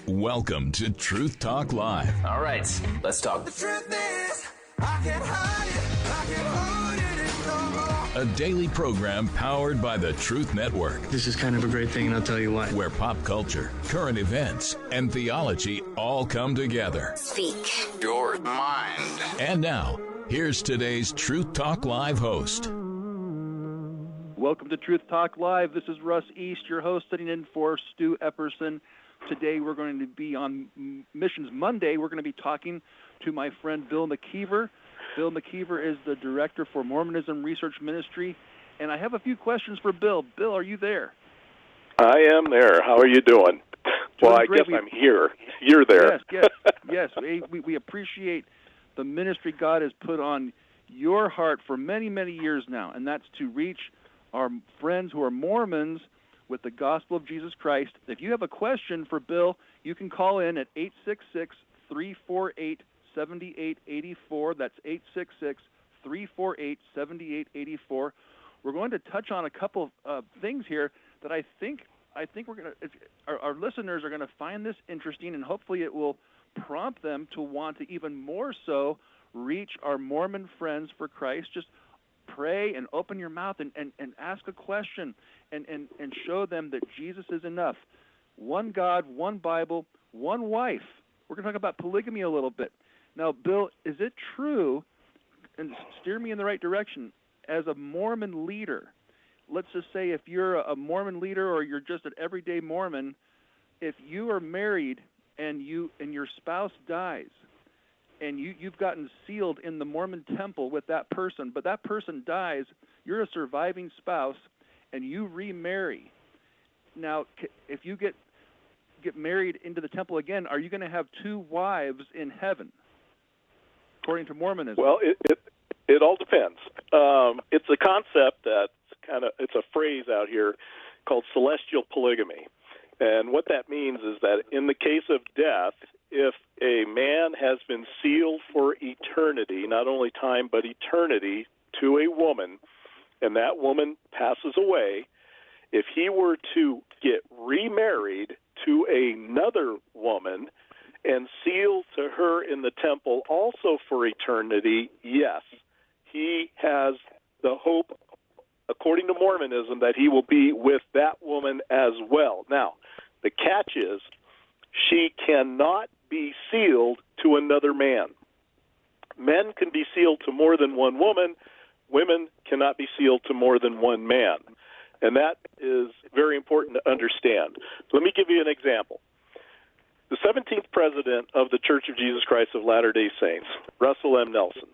Welcome to Truth Talk Live. All right, let's talk. The truth is, I can't hide it. I can't hold it no more. A daily program powered by the Truth Network, This is kind of a great thing, and I'll tell you why. where pop culture, current events, and theology all come together. Speak Your mind. And now, here's today's Truth Talk Live host. Welcome to Truth Talk Live. This is Russ East, your host, sitting in for Stu Epperson. Today we're going to be on Missions Monday. We're going to be talking to my friend Bill McKeever. Bill McKeever is the Director for Mormonism Research Ministry. And I have a few questions for Bill. Bill, are you there? I am there. How are you doing? Well, I great. guess I'm here. You're there. Yes. We appreciate the ministry God has put on your heart for many, many years now, and that's to reach our friends who are Mormons with the gospel of Jesus Christ. If you have a question for Bill, you can call in at 866-348-7884. That's 866-348-7884. We're going to touch on a couple of things here that I think we're going to. Our listeners are going to find this interesting, and hopefully it will prompt them to want to even more so reach our Mormon friends for Christ. Just pray and open your mouth and ask a question and show them that Jesus is enough. One God, one Bible, one wife. We're going to talk about polygamy a little bit. Now, Bill, is it true, and steer me in the right direction, as a Mormon leader, let's just say if you're a Mormon leader or you're just an everyday Mormon, if you are married and your spouse dies, and you've gotten sealed in the Mormon temple with that person, but that person dies, you're a surviving spouse, and you remarry. Now, if you get married into the temple again, are you going to have two wives in heaven, according to Mormonism? Well, it all depends. It's a concept it's a phrase out here called celestial polygamy. And what that means is that in the case of death, if a man has been sealed for eternity, not only time but eternity, to a woman, and that woman passes away, if he were to get remarried to another woman and sealed to her in the temple also for eternity, yes, he has the hope, according to Mormonism, that he will be with that woman as well. Now, the catch is she cannot be sealed to another man. Men can be sealed to more than one woman. Women cannot be sealed to more than one man. And that is very important to understand. Let me give you an example. The 17th president of the Church of Jesus Christ of Latter-day Saints, Russell M. Nelson,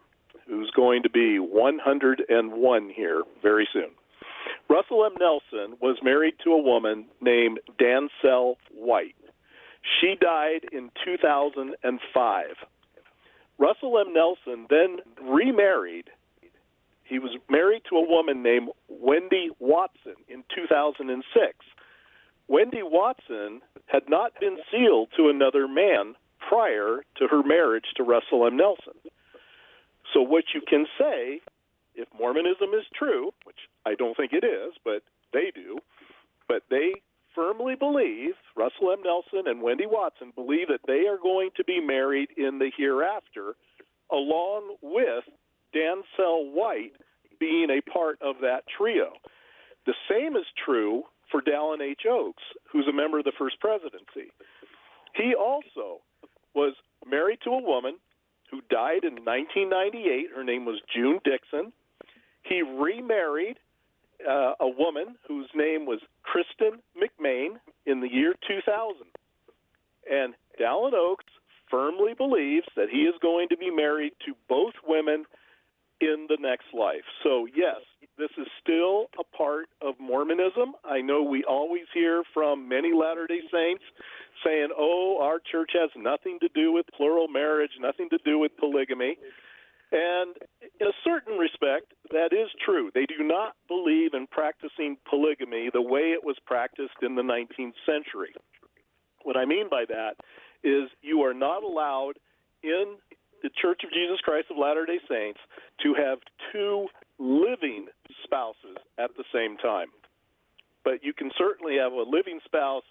who's going to be 101 here very soon. Russell M. Nelson was married to a woman named Dancell White. She died in 2005. Russell M. Nelson then remarried. He was married to a woman named Wendy Watson in 2006. Wendy Watson had not been sealed to another man prior to her marriage to Russell M. Nelson. So what you can say, if Mormonism is true, which I don't think it is, but they do, but they firmly believe, Russell M. Nelson and Wendy Watson believe that they are going to be married in the hereafter, along with Dancell White being a part of that trio. The same is true for Dallin H. Oaks, who's a member of the First Presidency. He also was married to a woman who died in 1998. Her name was June Dixon. He remarried a woman whose name was Kristen McMain in the year 2000. And Dallin Oaks firmly believes that he is going to be married to both women in the next life. So, yes, this is still a part of Mormonism. I know we always hear from many Latter-day Saints saying, oh, our church has nothing to do with plural marriage, nothing to do with polygamy. And in a certain respect, that is true. They do not believe in practicing polygamy the way it was practiced in the 19th century. What I mean by that is you are not allowed in the Church of Jesus Christ of Latter-day Saints to have two living spouses at the same time. But you can certainly have a living spouse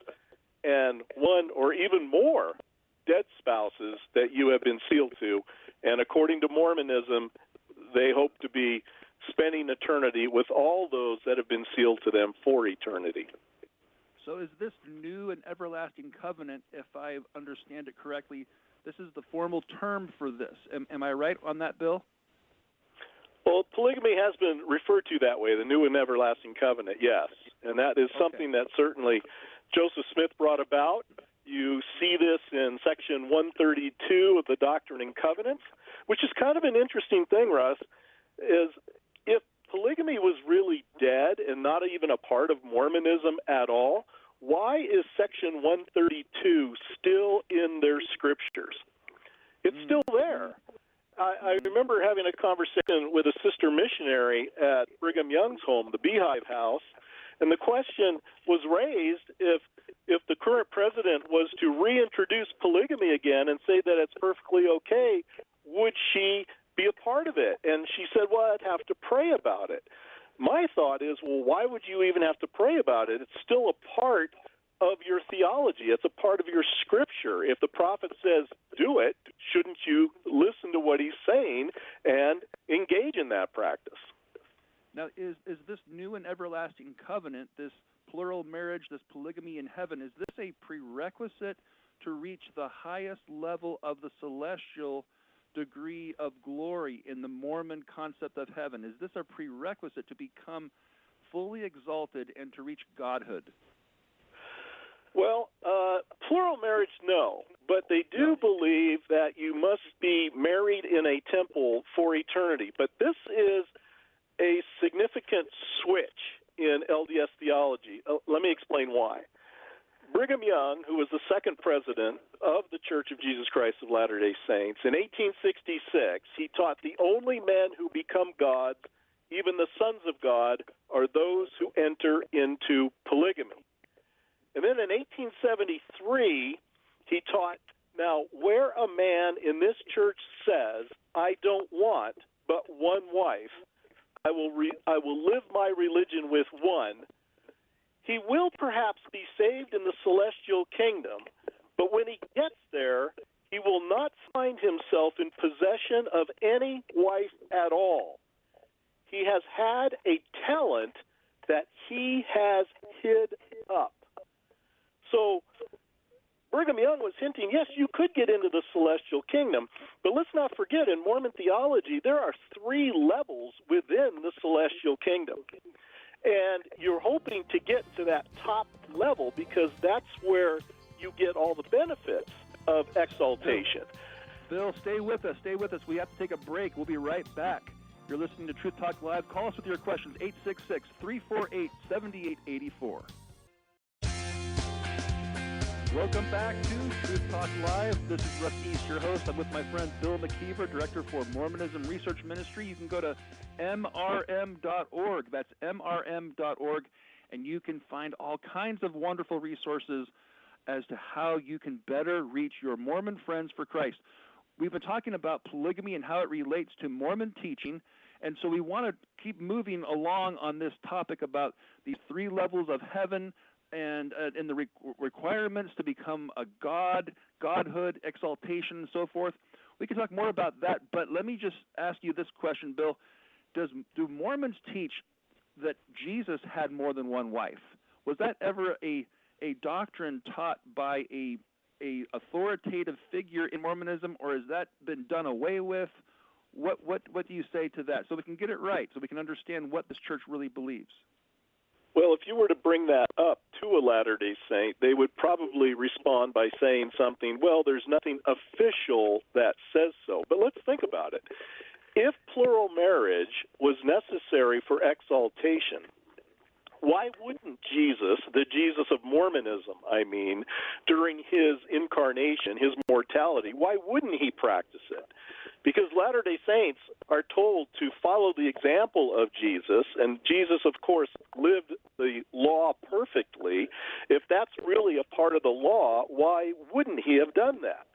and one or even more dead spouses that you have been sealed to. And according to Mormonism, they hope to be spending eternity with all those that have been sealed to them for eternity. So is this new and everlasting covenant, if I understand it correctly, this is the formal term for this. Am I right on that, Bill? Well, polygamy has been referred to that way, the new and everlasting covenant, yes. And that is something that certainly Joseph Smith brought about. You see this in section 132 of the Doctrine and Covenants, which is kind of an interesting thing, Russ, is if polygamy was really dead and not even a part of Mormonism at all, why is section 132 still in their scriptures? It's still there. I remember having a conversation with a sister missionary at Brigham Young's home, the Beehive House, and the question was raised if the current president was to reintroduce polygamy again and say that it's perfectly okay, would she be a part of it? And she said, well, I'd have to pray about it. My thought is, well, why would you even have to pray about it? It's still a part of your theology. It's a part of your scripture. If the prophet says do it, shouldn't you listen to what he's saying and engage in that practice? Now, is this new and everlasting covenant, this plural marriage, this polygamy in heaven, is this a prerequisite to reach the highest level of the celestial degree of glory in the Mormon concept of heaven? Is this a prerequisite to become fully exalted and to reach godhood? Well, plural marriage, no. But they do believe that you must be married in a temple for eternity. But this is a significant switch in LDS theology. Let me explain why. Brigham Young, who was the second president of the Church of Jesus Christ of Latter-day Saints, in 1866, he taught the only men who become gods, even the sons of God, are those who enter into polygamy. And then in 1873, he taught, now, where a man in this church says, I don't want but one wife, I will live my religion with one, he will perhaps be saved in the celestial kingdom, but when he gets there, he will not find himself in possession of any wife at all. He has had a talent that he has hid up. So Brigham Young was hinting, yes, you could get into the celestial kingdom, but let's not forget, in Mormon theology, there are 3 levels within the celestial kingdom. And you're hoping to get to that top level because that's where you get all the benefits of exaltation. Bill, stay with us. Stay with us. We have to take a break. We'll be right back. You're listening to Truth Talk Live. Call us with your questions, 866-348-7884. Welcome back to Truth Talk Live. This is Russ East, your host. I'm with my friend Bill McKeever, Director for Mormonism Research Ministry. You can go to mrm.org. That's mrm.org, and you can find all kinds of wonderful resources as to how you can better reach your Mormon friends for Christ. We've been talking about polygamy and how it relates to Mormon teaching, and so we want to keep moving along on this topic about these 3 levels of heaven, and in the requirements to become a god, godhood, exaltation, and so forth. We can talk more about that, but let me just ask you this question, Bill. Do Mormons teach that Jesus had more than one wife? Was that ever a doctrine taught by a authoritative figure in Mormonism, or has that been done away with? What do you say to that, so we can get it right, so we can understand what this church really believes? Well, if you were to bring that up to a Latter-day Saint, they would probably respond by saying something, well, there's nothing official that says so. But let's think about it. If plural marriage was necessary for exaltation, why wouldn't Jesus, the Jesus of Mormonism, during his incarnation, his mortality, why wouldn't he practice it? Because Latter-day Saints are told to follow the example of Jesus, and Jesus, of course, lived the law perfectly. If that's really a part of the law, why wouldn't he have done that?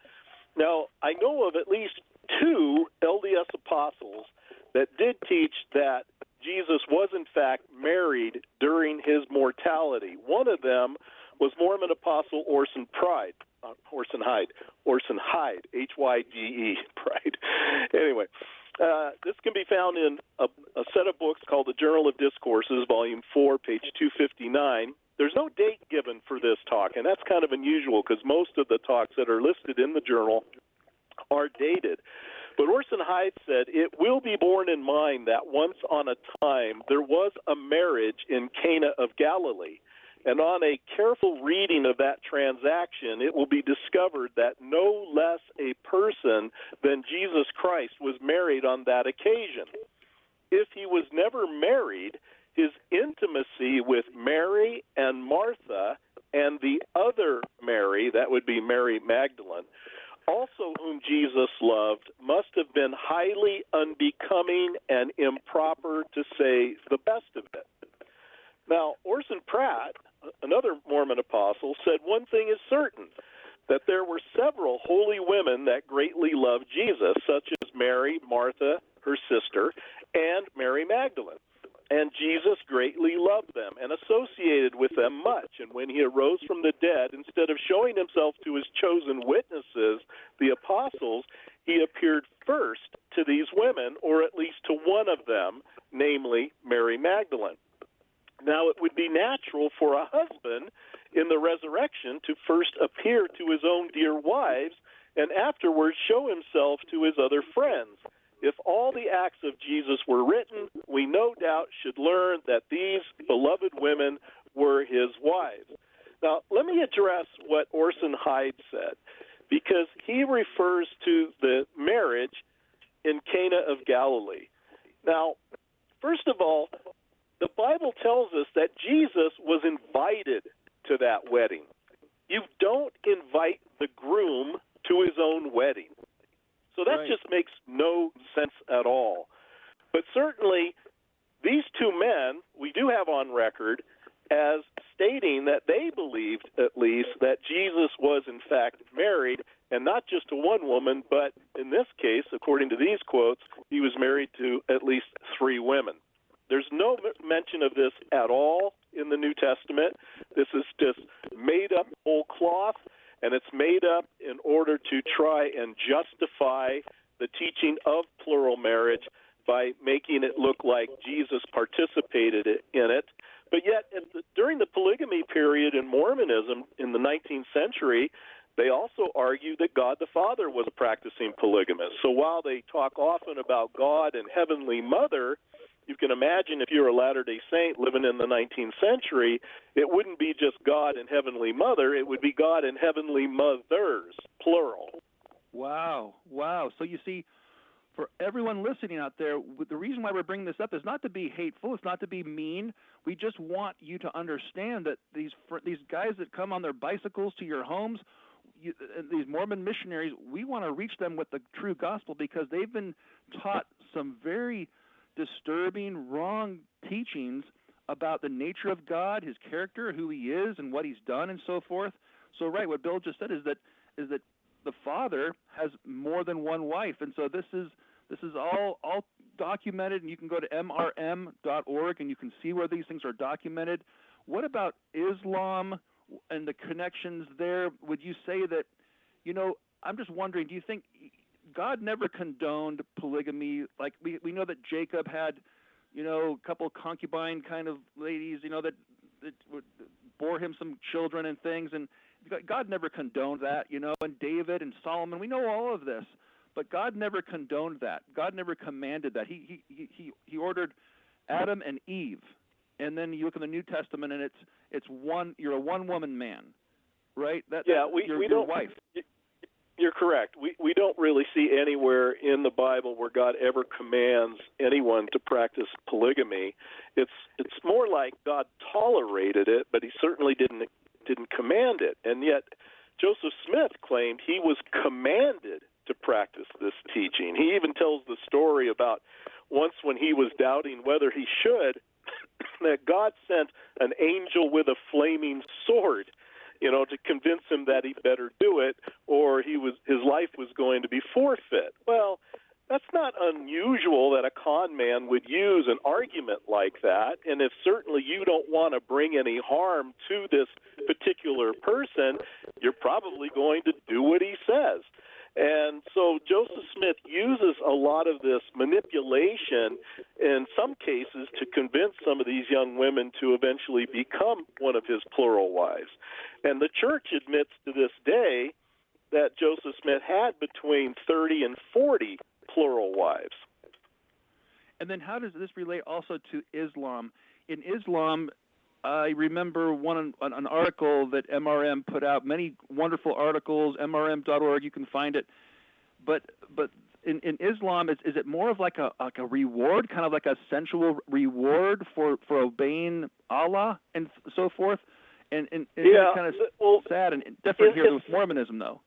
Now, I know of at least 2 LDS apostles that did teach that Jesus was, in fact, married during his mortality. One of them was Mormon apostle Orson Hyde, Hyde, Pride. Anyway, this can be found in a set of books called the Journal of Discourses, Volume 4, page 259. There's no date given for this talk, and that's kind of unusual because most of the talks that are listed in the journal are dated. But Orson Hyde said, "It will be borne in mind that once on a time there was a marriage in Cana of Galilee, and on a careful reading of that transaction, it will be discovered that no less a person than Jesus Christ was married on that occasion. If he was never married, his intimacy with Mary and Martha and the other Mary, that would be Mary Magdalene, also whom Jesus loved, must have been highly unbecoming and improper, to say the best of it." Now, Orson Pratt, another Mormon apostle, said one thing is certain, that there were several holy women that greatly loved Jesus, such as Mary, Martha, her sister, and Mary Magdalene. And Jesus greatly loved them and associated with them much. And when he arose from the dead, instead of showing himself to his chosen witnesses, the apostles, he appeared first to these women, or at least to one of them, namely Mary Magdalene. Now, it would be natural for a husband in the resurrection to first appear to his own dear wives and afterwards show himself to his other friends. If all the acts of Jesus were written, we no doubt should learn that these beloved women were his wives. Now, let me address what Orson Hyde said, because he refers to the marriage in Cana of Galilee. Now, first of all, the Bible tells us that Jesus was invited to that wedding. You don't invite the groom to his own wedding. So that just makes no sense at all. But certainly, these two men, we do have on record as stating that they believed, at least, that Jesus was, in fact, married, and not just to one woman, but in this case, according to these quotes, he was married to at least 3 women. There's no mention of this at all in the New Testament. This is just made up whole cloth, and it's made up in order to try and justify the teaching of plural marriage by making it look like Jesus participated in it. But yet, during the polygamy period in Mormonism in the 19th century, they also argued that God the Father was a practicing polygamist. So while they talk often about God and Heavenly Mother, you can imagine if you're a Latter-day Saint living in the 19th century, it wouldn't be just God and Heavenly Mother, it would be God and Heavenly Mothers, plural. Wow. So you see, for everyone listening out there, the reason why we're bringing this up is not to be hateful, it's not to be mean. We just want you to understand that these guys that come on their bicycles to your homes, these Mormon missionaries, we want to reach them with the true gospel because they've been taught some very disturbing, wrong teachings about the nature of God, his character, who he is, and what he's done, and so forth. So, right, what Bill just said is that the Father has more than one wife, and so this is all documented, and you can go to mrm.org and you can see where these things are documented. What about Islam and the connections there? Would you say that, I'm just wondering, do you think God never condoned polygamy? Like we know that Jacob had, a couple concubine kind of ladies, that bore him some children and things, and God never condoned that, and David and Solomon, we know all of this, but God never condoned that. God never commanded that. He ordered Adam and Eve, and then you look in the New Testament, and it's one. You're a one-woman man, right? Your wife. You're correct. We don't really see anywhere in the Bible where God ever commands anyone to practice polygamy. It's more like God tolerated it, but he certainly didn't command it. And yet Joseph Smith claimed he was commanded to practice this teaching. He even tells the story about once when he was doubting whether he should, that God sent an angel with a flaming sword, to convince him that he better do it, or his life was going to be forfeit. Well, that's not unusual that a con man would use an argument like that, and if certainly you don't want to bring any harm to this particular person, you're probably going to do what he says. And so Joseph Smith uses a lot of this manipulation in some cases to convince some of these young women to eventually become one of his plural wives. And the church admits to this day that Joseph Smith had between 30 and 40 plural wives. And then how does this relate also to Islam? In Islam, I remember an article that MRM put out, many wonderful articles, mrm.org, you can find it. But in Islam, is it more of like a reward, kind of like a sensual reward for obeying Allah and so forth? And it's kind of sad and different here with Mormonism, though.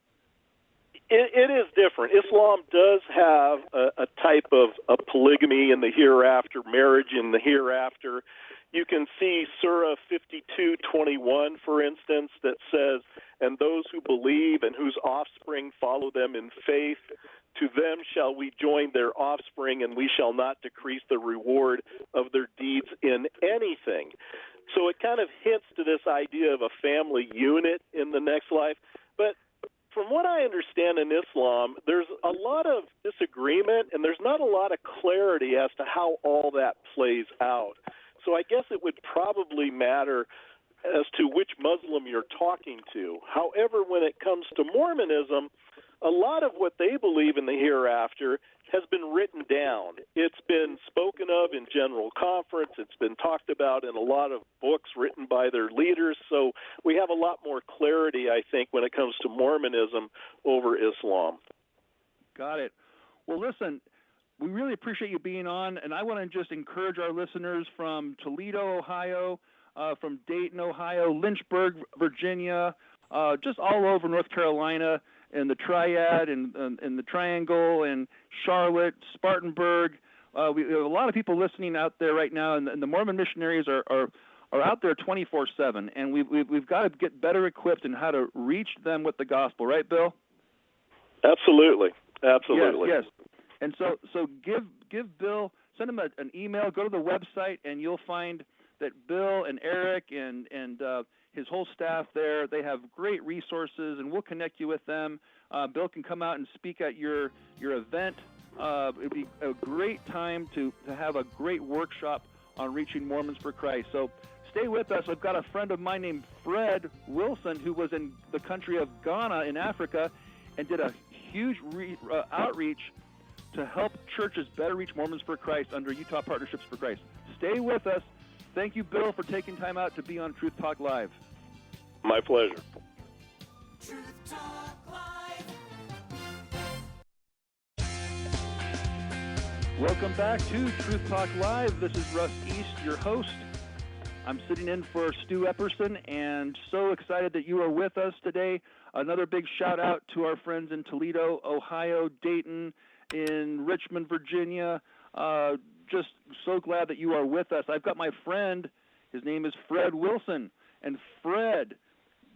It is different. Islam does have a type of a polygamy in the hereafter, marriage in the hereafter. You can see Surah 52:21, for instance, that says, "And those who believe and whose offspring follow them in faith, to them shall we join their offspring, and we shall not decrease the reward of their deeds in anything." So it kind of hints to this idea of a family unit in the next life. But from what I understand in Islam, there's a lot of disagreement, and there's not a lot of clarity as to how all that plays out. So I guess it would probably matter as to which Muslim you're talking to. However, when it comes to Mormonism, a lot of what they believe in the hereafter has been written down. It's been spoken of in general conference. It's been talked about in a lot of books written by their leaders. So we have a lot more clarity, I think, when it comes to Mormonism over Islam. Got it. Well, listen, we really appreciate you being on, and I want to just encourage our listeners from Toledo, Ohio, from Dayton, Ohio, Lynchburg, Virginia, just all over North Carolina, and the Triad, and the Triangle, and Charlotte, Spartanburg. We have a lot of people listening out there right now, and the Mormon missionaries are out there 24/7, and we've got to get better equipped in how to reach them with the gospel, right, Bill? Absolutely. Absolutely. Yes. And so give Bill, send him an email, go to the website, and you'll find that Bill and Eric and his whole staff there, they have great resources, and we'll connect you with them. Bill can come out and speak at your event. It'd be a great time to have a great workshop on reaching Mormons for Christ. So stay with us. I've got a friend of mine named Fred Wilson who was in the country of Ghana in Africa and did a huge outreach to help churches better reach Mormons for Christ under Utah Partnerships for Christ. Stay with us. Thank you, Bill, for taking time out to be on Truth Talk Live. My pleasure. Truth Talk Live. Welcome back to Truth Talk Live. This is Russ East, your host. I'm sitting in for Stu Epperson, and so excited that you are with us today. Another big shout out to our friends in Toledo, Ohio, Dayton, in Richmond, Virginia. Just so glad that you are with us. I've got my friend, his name is Fred Wilson, and Fred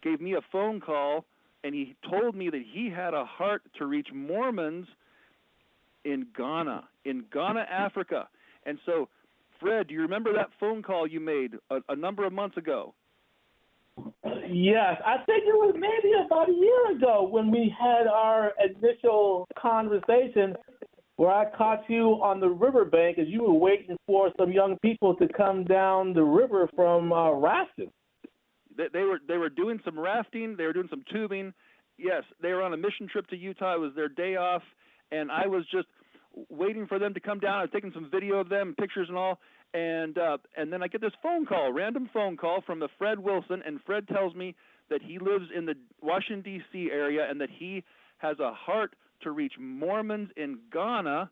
gave me a phone call, and he told me that he had a heart to reach Mormons in Ghana, Africa. And so, Fred, do you remember that phone call you made a number of months ago? Yes, I think it was maybe about a year ago when we had our initial conversation where I caught you on the riverbank as you were waiting for some young people to come down the river from rafting. They were doing some rafting. They were doing some tubing. Yes, they were on a mission trip to Utah. It was their day off, and I was just waiting for them to come down. I was taking some video of them, pictures and all, and then I get this phone call, random phone call from the Fred Wilson, and Fred tells me that he lives in the Washington, D.C. area and that he has a heart to reach Mormons in Ghana.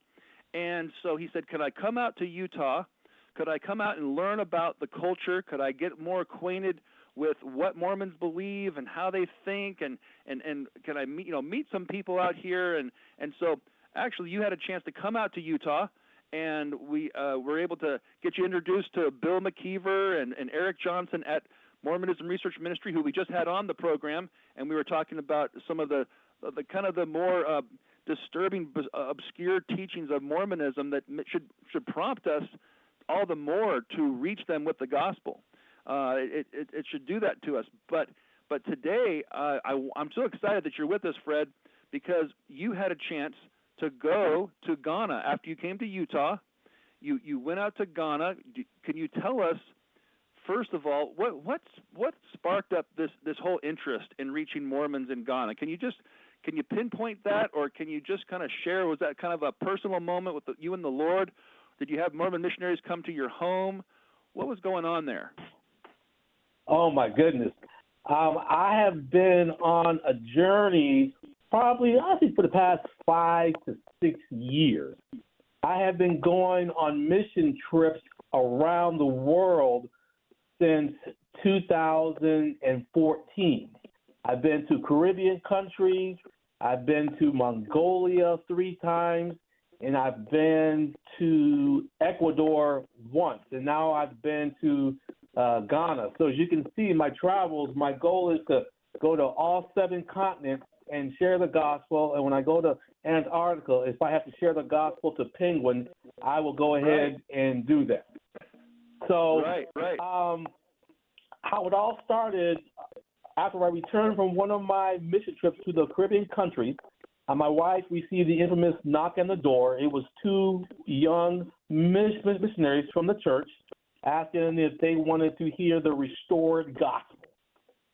And so he said, could I come out to Utah? Could I come out and learn about the culture? Could I get more acquainted with what Mormons believe and how they think, and can I meet some people out here? And so actually you had a chance to come out to Utah, and we were able to get you introduced to Bill McKeever and Eric Johnson at Mormonism Research Ministry, who we just had on the program, and we were talking about some of the kind of the more disturbing, obscure teachings of Mormonism that should prompt us all the more to reach them with the gospel. It should do that to us. But today, I'm so excited that you're with us, Fred, because you had a chance to go to Ghana after you came to Utah. You went out to Ghana. Can you tell us, first of all, what sparked up this whole interest in reaching Mormons in Ghana? Can you pinpoint that, or can you just kind of share? Was that kind of a personal moment with you and the Lord? Did you have Mormon missionaries come to your home? What was going on there? Oh my goodness. I have been on a journey probably, I think, for the past 5 to 6 years. I have been going on mission trips around the world since 2014. I've been to Caribbean countries. I've been to Mongolia 3 times, and I've been to Ecuador once, and now I've been to Ghana. So as you can see, my travels, my goal is to go to all 7 continents and share the gospel. And when I go to Antarctica, if I have to share the gospel to penguins, I will go ahead and do that. So how it all started, after I returned from one of my mission trips to the Caribbean countries, my wife received the infamous knock on the door. It was 2 young missionaries from the church asking if they wanted to hear the restored gospel.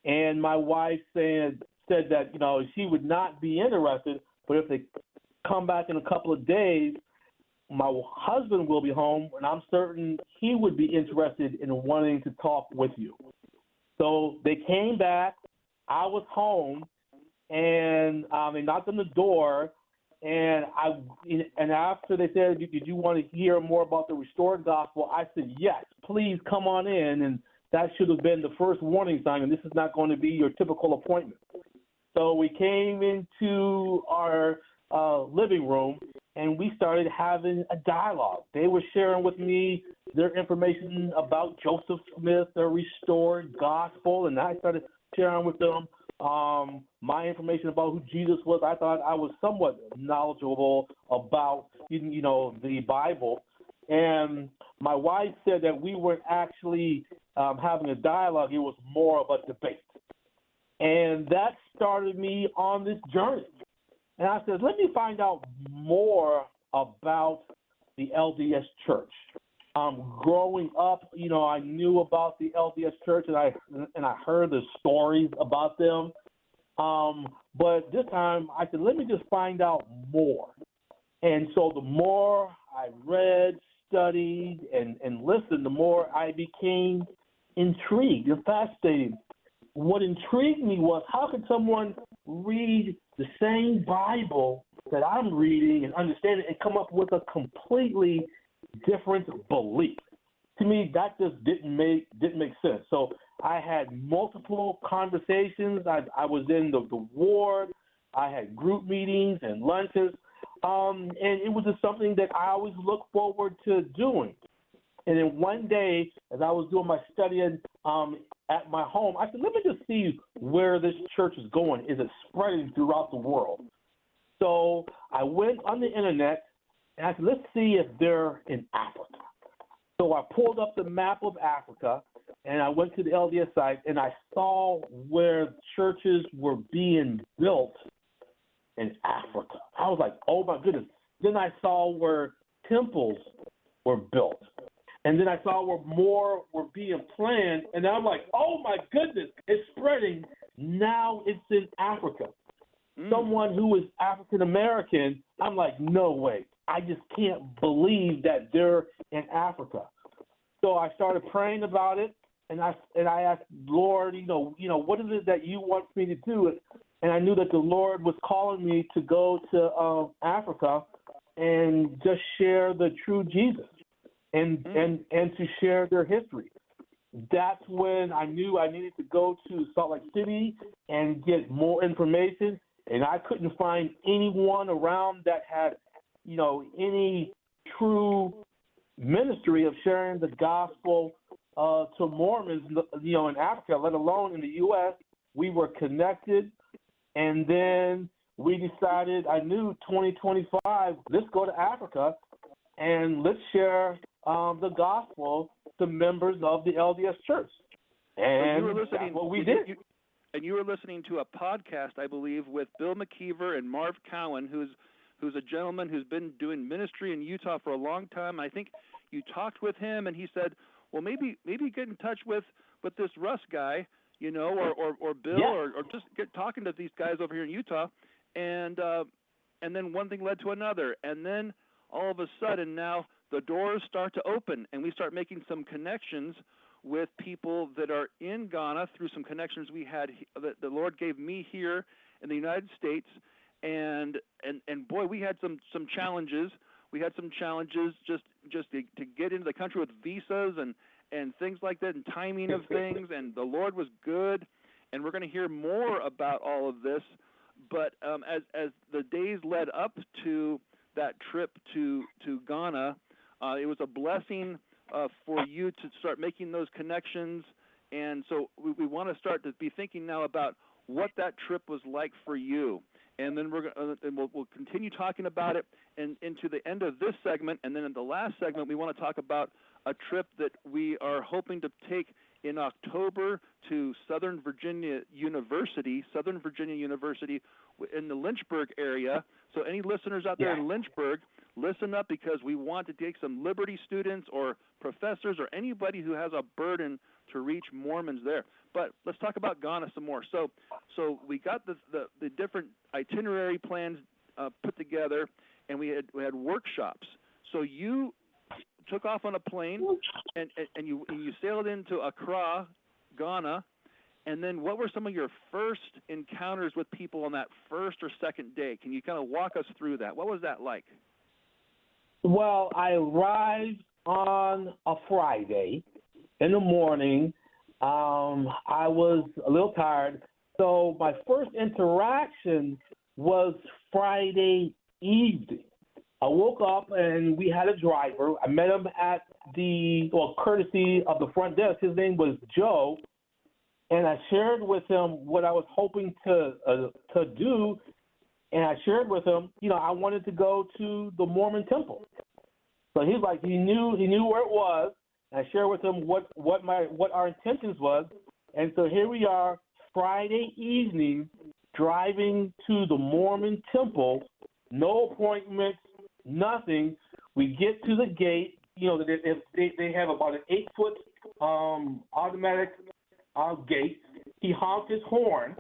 And my wife said that, she would not be interested, but if they come back in a couple of days, my husband will be home, and I'm certain he would be interested in wanting to talk with you. So they came back. I was home, and they knocked on the door, and after they said, did you want to hear more about the restored gospel? I said, yes, please come on in. And that should have been the first warning sign, and this is not going to be your typical appointment. So we came into our living room, and we started having a dialogue. They were sharing with me their information about Joseph Smith, the restored gospel, and I started sharing with them my information about who Jesus was. I thought I was somewhat knowledgeable about, the Bible. And my wife said that we weren't actually having a dialogue. It was more of a debate. And that started me on this journey. And I said, let me find out more about the LDS Church. Growing up, I knew about the LDS Church, and I heard the stories about them. But this time, I said, let me just find out more. And so the more I read, studied, and listened, the more I became intrigued and fascinated. What intrigued me was, how could someone read the same Bible that I'm reading and understand it and come up with a completely different belief? To me, that just didn't make sense. So I had multiple conversations. I was in the ward. I had group meetings and lunches. And it was just something that I always looked forward to doing. And then one day, as I was doing my studying at my home, I said, let me just see where this church is going. Is it spreading throughout the world? So I went on the internet, and I said, let's see if they're in Africa. So I pulled up the map of Africa, and I went to the LDS site, and I saw where churches were being built in Africa. I was like, oh, my goodness. Then I saw where temples were built. And then I saw where more were being planned, and I'm like, oh, my goodness, it's spreading. Now it's in Africa. Someone who is African-American, I'm like, no way. I just can't believe that they're in Africa. So I started praying about it, and I asked, Lord, what is it that you want me to do? And I knew that the Lord was calling me to go to Africa and just share the true Jesus and to share their history. That's when I knew I needed to go to Salt Lake City and get more information. And I couldn't find anyone around that had, any true ministry of sharing the gospel to Mormons, in Africa, let alone in the U.S. We were connected, and then we decided, I knew 2025, let's go to Africa, and let's share the gospel to members of the LDS Church. And that's what we did. And you were listening to a podcast, I believe, with Bill McKeever and Marv Cowan, who's a gentleman who's been doing ministry in Utah for a long time. I think you talked with him, and he said, well, maybe get in touch with this Russ guy, or Bill, yeah. or just get talking to these guys over here in Utah, and then one thing led to another, and then all of a sudden now the doors start to open, and we start making some connections with people that are in Ghana through some connections we had that the Lord gave me here in the United States, and boy, we had some challenges. We had some challenges just to get into the country with visas and things like that, and timing of things, and the Lord was good, and we're going to hear more about all of this. But as the days led up to that trip to Ghana, it was a blessing for you to start making those connections, and so we want to start to be thinking now about what that trip was like for you. And then we'll continue talking about it into the end of this segment, and then in the last segment we want to talk about a trip that we are hoping to take in October to Southern Virginia University in the Lynchburg area. So any listeners out there in Lynchburg, listen up, because we want to take some Liberty students or professors or anybody who has a burden to reach Mormons there. But let's talk about Ghana some more. So we got the different itinerary plans put together, and we had workshops. So you took off on a plane and you sailed into Accra, Ghana, and then what were some of your first encounters with people on that first or second day? Can you kind of walk us through that? What was that like? Well, I arrived on a Friday in the morning. I was a little tired, so my first interaction was Friday evening. I woke up and we had a driver. I met him at courtesy of the front desk. His name was Joe, and I shared with him what I was hoping to do. And I shared with him, I wanted to go to the Mormon temple. So he's like, he knew where it was. And I shared with him what our intentions was. And so here we are, Friday evening, driving to the Mormon temple, no appointments, nothing. We get to the gate. They have about an 8-foot automatic gate. He honked his horn,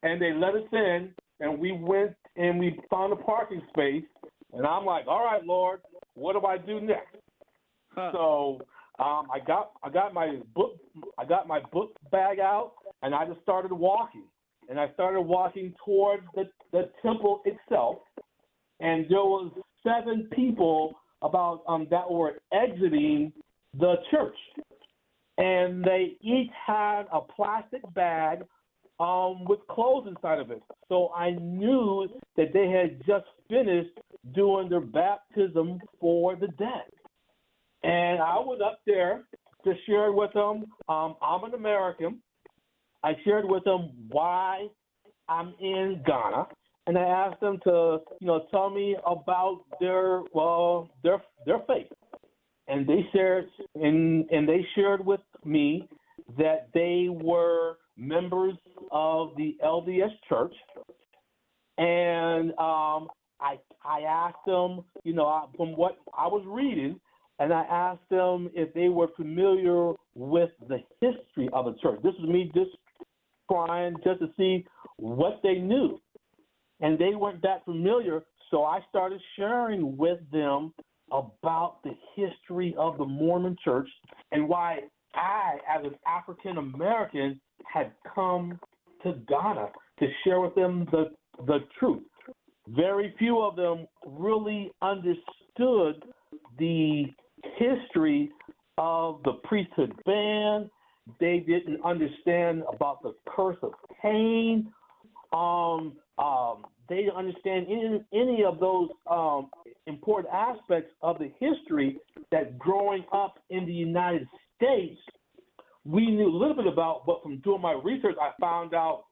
and they let us in. And we went and we found a parking space. And I'm like, all right, Lord, what do I do next? So I got my book bag out, and I just started walking. And I started walking towards the temple itself. And there was 7 people that were exiting the church, and they each had a plastic bag with clothes inside of it. So I knew that they had just finished doing their baptism for the dead. And I went up there to share with them, I'm an American. I shared with them why I'm in Ghana. And I asked them to, tell me about their faith. And they shared with me that they were members of the LDS Church. And I asked them, from what I was reading, and I asked them if they were familiar with the history of the church. This was me just trying just to see what they knew. And they weren't that familiar, so I started sharing with them about the history of the Mormon Church and why I, as an African American, had come to Ghana to share with them the truth. Very few of them really understood the history of the priesthood ban. They didn't understand about the curse of Cain. They didn't understand any of those important aspects of the history that growing up in the United States, we knew a little bit about, but from doing my research, I found out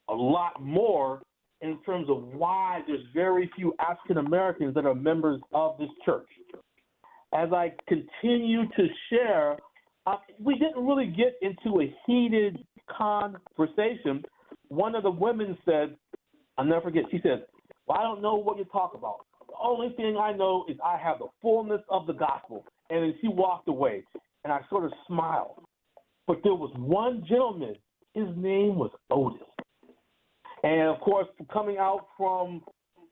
a lot more in terms of why there's very few African Americans that are members of this church. As I continue to share, we didn't really get into a heated conversation. One of the women said, I'll never forget, she said, well, I don't know what you talk about. The only thing I know is I have the fullness of the gospel. And then she walked away, and I sort of smiled. But there was one gentleman, his name was Otis. And, of course, coming out from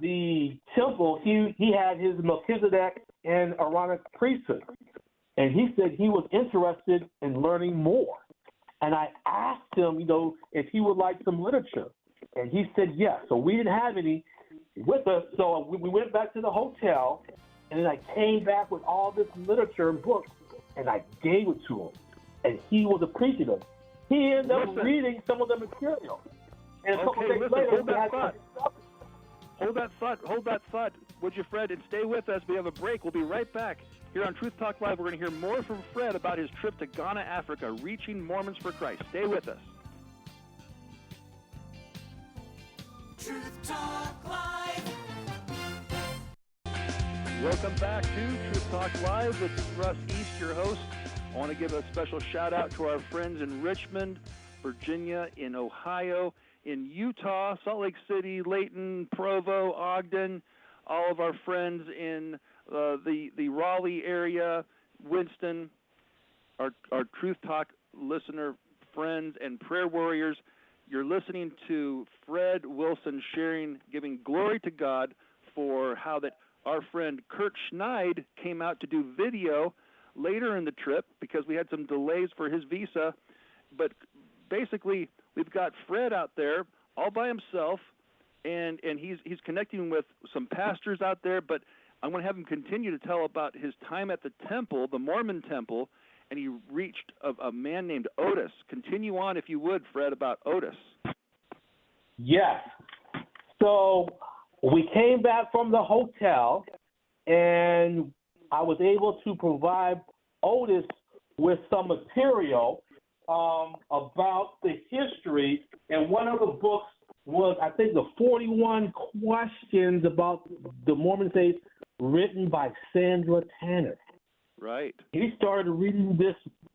the temple, he had his Melchizedek and Aaronic priesthood. And he said he was interested in learning more. And I asked him, if he would like some literature. And he said yes. So we didn't have any with us. So we went back to the hotel, and then I came back with all this literature and books, and I gave it to him. And he was appreciative. He ended up reading some of the material. And a couple days later, hold that thought, would you, Fred? And stay with us. We have a break. We'll be right back. Here on Truth Talk Live, we're going to hear more from Fred about his trip to Ghana, Africa, reaching Mormons for Christ. Stay with us. Truth Talk Live. Welcome back to Truth Talk Live. It's Russ East, your host. I want to give a special shout-out to our friends in Richmond, Virginia, in Ohio, in Utah, Salt Lake City, Layton, Provo, Ogden, all of our friends in the Raleigh area, Winston, our Truth Talk listener friends and prayer warriors. You're listening to Fred Wilson giving glory to God for how that our friend Kurt Schneid came out to do video later in the trip because we had some delays for his visa. But basically, we've got Fred out there all by himself, and he's connecting with some pastors out there. But I'm going to have him continue to tell about his time at the temple, the Mormon temple, and he reached a man named Otis. Continue on, if you would, Fred, about Otis. Yes. So we came back from the hotel, and I was able to provide Otis with some material about the history, and one of the books was, I think, the 41 Questions about the Mormon Faith, written by Sandra Tanner. Right. He started reading this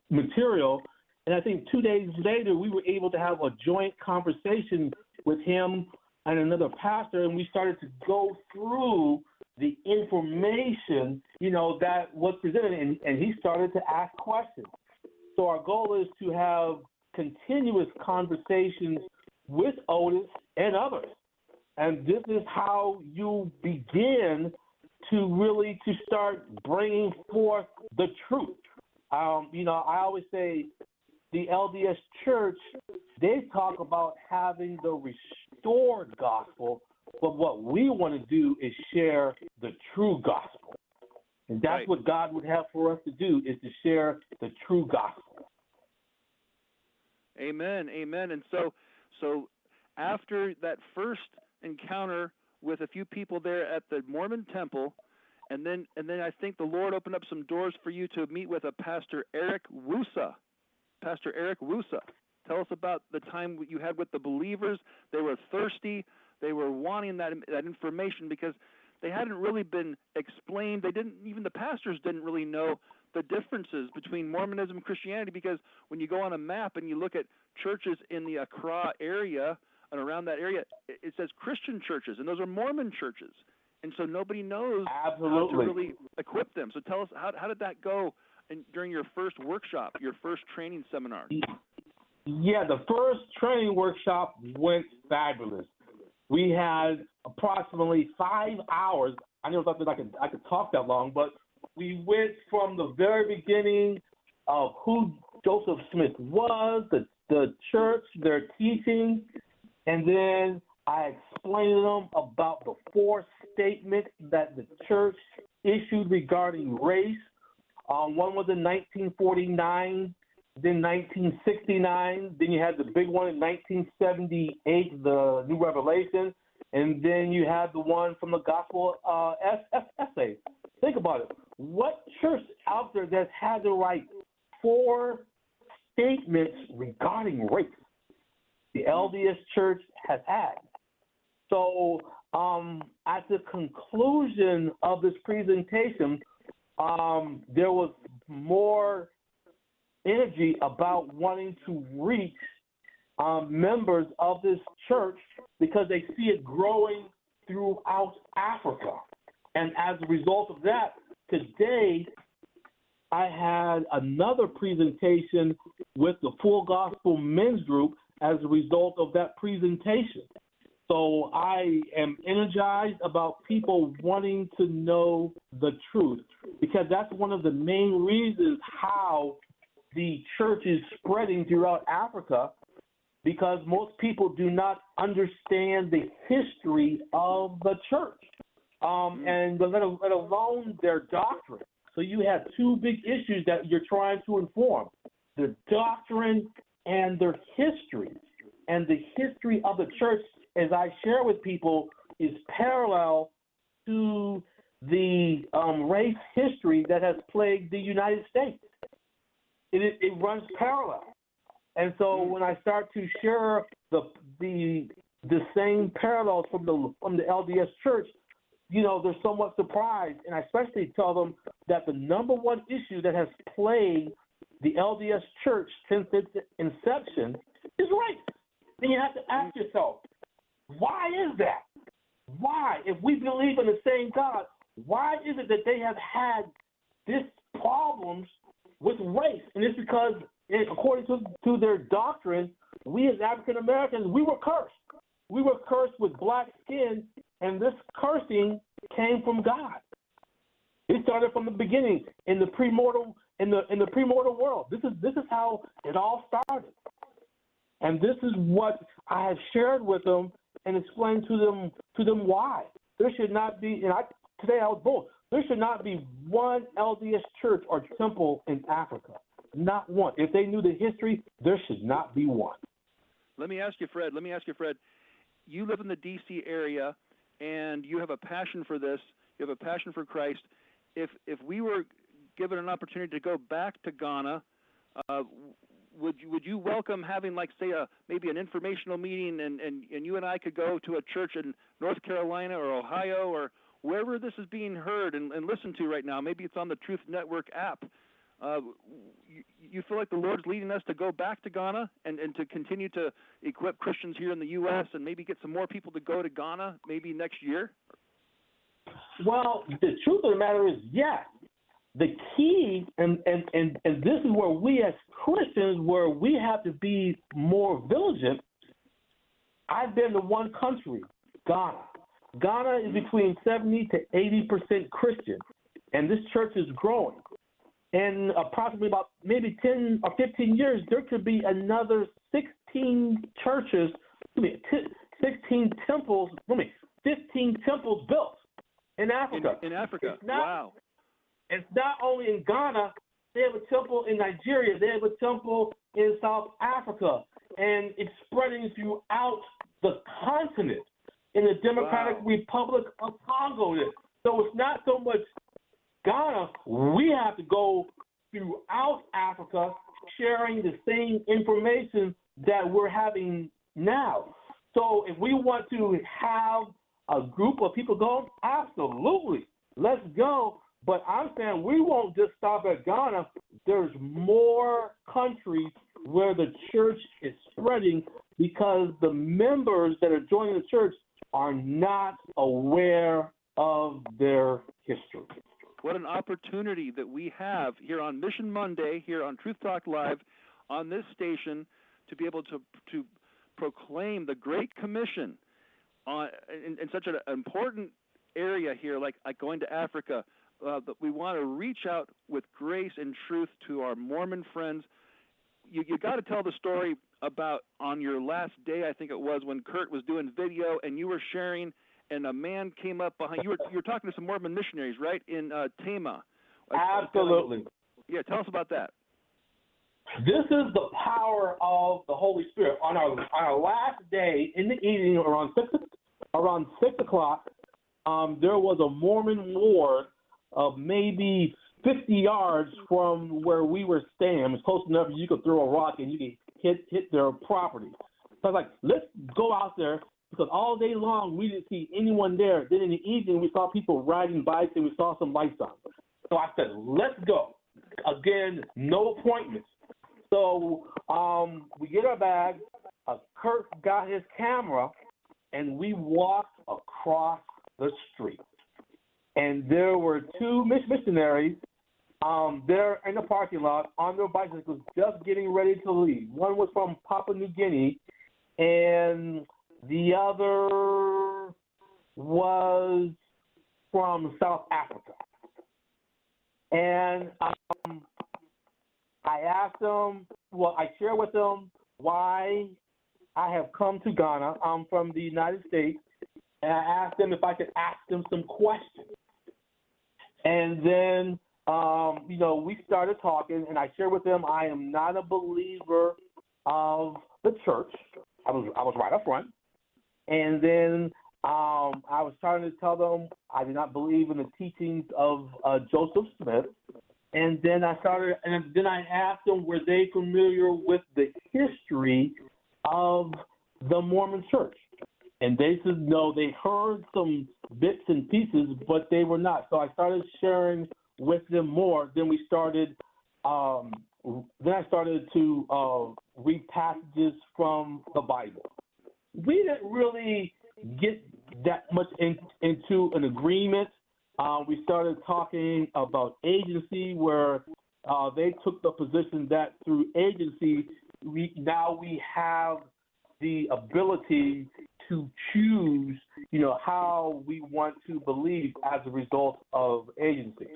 material, and I think 2 days later we were able to have a joint conversation with him and another pastor, and we started to go through the information, that was presented, and he started to ask questions. So our goal is to have continuous conversations with Otis and others. And this is how you begin to start bringing forth the truth. I always say the LDS Church, they talk about having the restored gospel, but what we want to do is share the true gospel. And that's right. What God would have for us to do, is to share the true gospel. Amen, amen. And so after that first encounter with a few people there at the Mormon temple, and then I think the Lord opened up some doors for you to meet with a Pastor Eric Wusa. Pastor Eric Wusa. Tell us about the time you had with the believers. They were thirsty. They were wanting that information because they hadn't really been explained. Even the pastors didn't really know the differences between Mormonism and Christianity, because when you go on a map and you look at churches in the Accra area and around that area, it says Christian churches, and those are Mormon churches. And so nobody knows how to really equip them. So tell us, how did that go during your first workshop, your first training seminar? Yeah, the first training workshop went fabulous. We had approximately 5 hours. I never thought that I could talk that long, but we went from the very beginning of who Joseph Smith was, the church, their teaching, and then I explained to them about the 4 statements that the church issued regarding race. One was in 1949, then 1969, then you had the big one in 1978, the New Revelation, and then you had the one from the Gospel Essay. Think about it. What church out there that's had to write 4 statements regarding race the LDS Church has had. So at the conclusion of this presentation, there was more energy about wanting to reach members of this church because they see it growing throughout Africa. And as a result of that, today I had another presentation with the Full Gospel Men's Group as a result of that presentation. So I am energized about people wanting to know the truth, because that's one of the main reasons how the church is spreading throughout Africa, because most people do not understand the history of the church, and let alone their doctrine. So you have 2 big issues that you're trying to inform: the doctrine and their history. And the history of the church, as I share with people, is parallel to the race history that has plagued the United States. It runs parallel. And so when I start to share the same parallels from the LDS Church, they're somewhat surprised. And I especially tell them that the number one issue that has plagued the LDS Church since its inception is race. Then you have to ask yourself, why is that? Why? If we believe in the same God, why is it that they have had this problems with race? And it's because, according to their doctrine, we as African Americans, we were cursed. We were cursed with black skin, and this cursing came from God. It started from the beginning in the premortal world. This is how it all started. And this is what I have shared with them and explained to them why. There should not be, today I was bold, there should not be one LDS church or temple in Africa. Not one. If they knew the history, there should not be one. Let me ask you, Fred. You live in the D.C. area, and you have a passion for this. You have a passion for Christ. If we were given an opportunity to go back to Ghana, would you welcome having, like, say, maybe an informational meeting, and you and I could go to a church in North Carolina or Ohio or wherever this is being heard and listened to right now? Maybe it's on the Truth Network app. You feel like the Lord's leading us to go back to Ghana and to continue to equip Christians here in the U.S. and maybe get some more people to go to Ghana maybe next year? Well, the truth of the matter is, yes. The key, and this is where we as Christians, where we have to be more vigilant. I've been to one country, Ghana. Ghana is between 70 to 80% Christian, and this church is growing. In approximately about maybe 10 or 15 years, there could be another 16 churches, 16 temples, 15 temples built in Africa. In Africa, wow. It's not only in Ghana. They have a temple in Nigeria. They have a temple in South Africa. And it's spreading throughout the continent in the Democratic Republic of Congo. So it's not so much Ghana. We have to go throughout Africa sharing the same information that we're having now. So if we want to have a group of people go, absolutely, let's go. But I'm saying we won't just stop at Ghana. There's more countries where the church is spreading because the members that are joining the church are not aware of their history. What an opportunity that we have here on Mission Monday, here on Truth Talk Live, on this station, to be able to proclaim the Great Commission in such an important area here, like going to Africa. That we want to reach out with grace and truth to our Mormon friends. You got to tell the story about on your last day, I think it was, when Kurt was doing video and you were sharing, and a man came up behind you. You were talking to some Mormon missionaries, right, in Tama. Absolutely. Yeah, tell us about that. This is the power of the Holy Spirit. On our last day in the evening, around 6 o'clock, there was a Mormon ward of maybe 50 yards from where we were staying. It was close enough you could throw a rock and you could hit their property. So I was like, let's go out there, because all day long we didn't see anyone there. Then in the evening we saw people riding bikes and we saw some lights on. So I said, let's go. Again, no appointments. So we get our bags. Kurt got his camera, and we walked across the street. And there were two missionaries there in the parking lot on their bicycles just getting ready to leave. One was from Papua New Guinea, and the other was from South Africa. And I asked them, I shared with them why I have come to Ghana. I'm from the United States, and I asked them if I could ask them some questions. And then, we started talking, and I shared with them I am not a believer of the church. I was right up front. And then I was trying to tell them I did not believe in the teachings of Joseph Smith. And then I asked them, were they familiar with the history of the Mormon Church? And they said no, they heard some bits and pieces, but they were not. So I started sharing with them more. Then I started to read passages from the Bible. We didn't really get that much into an agreement. We started talking about agency, where they took the position that through agency, we have the ability to choose, how we want to believe as a result of agency.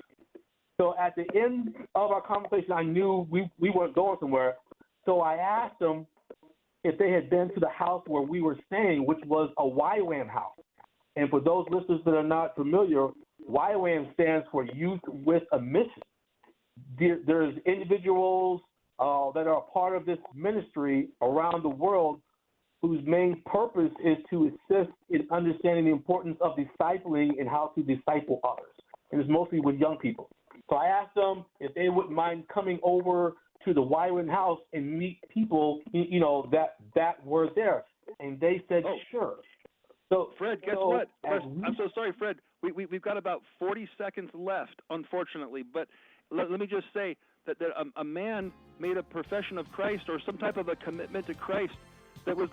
So at the end of our conversation, I knew we weren't going somewhere. So I asked them if they had been to the house where we were staying, which was a YWAM house. And for those listeners that are not familiar, YWAM stands for Youth with a Mission. There's individuals that are a part of this ministry around the world whose main purpose is to assist in understanding the importance of discipling and how to disciple others. And it's mostly with young people. So I asked them if they wouldn't mind coming over to the YWAM house and meet people, that were there. And they said, sure. So, Fred, guess what? I'm so sorry, Fred. We've got about 40 seconds left, unfortunately. But let me just say that a man made a profession of Christ or some type of a commitment to Christ that was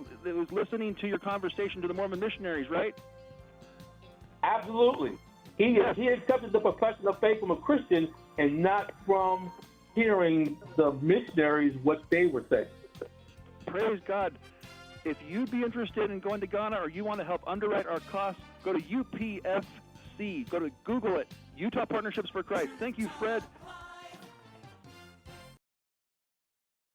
listening to your conversation to the Mormon missionaries, right? Absolutely. He accepted the profession of faith from a Christian and not from hearing the missionaries what they were saying. Praise God. If you'd be interested in going to Ghana or you want to help underwrite our costs, go to UPFC. Go to Google it, Utah Partnerships for Christ. Thank you, Fred.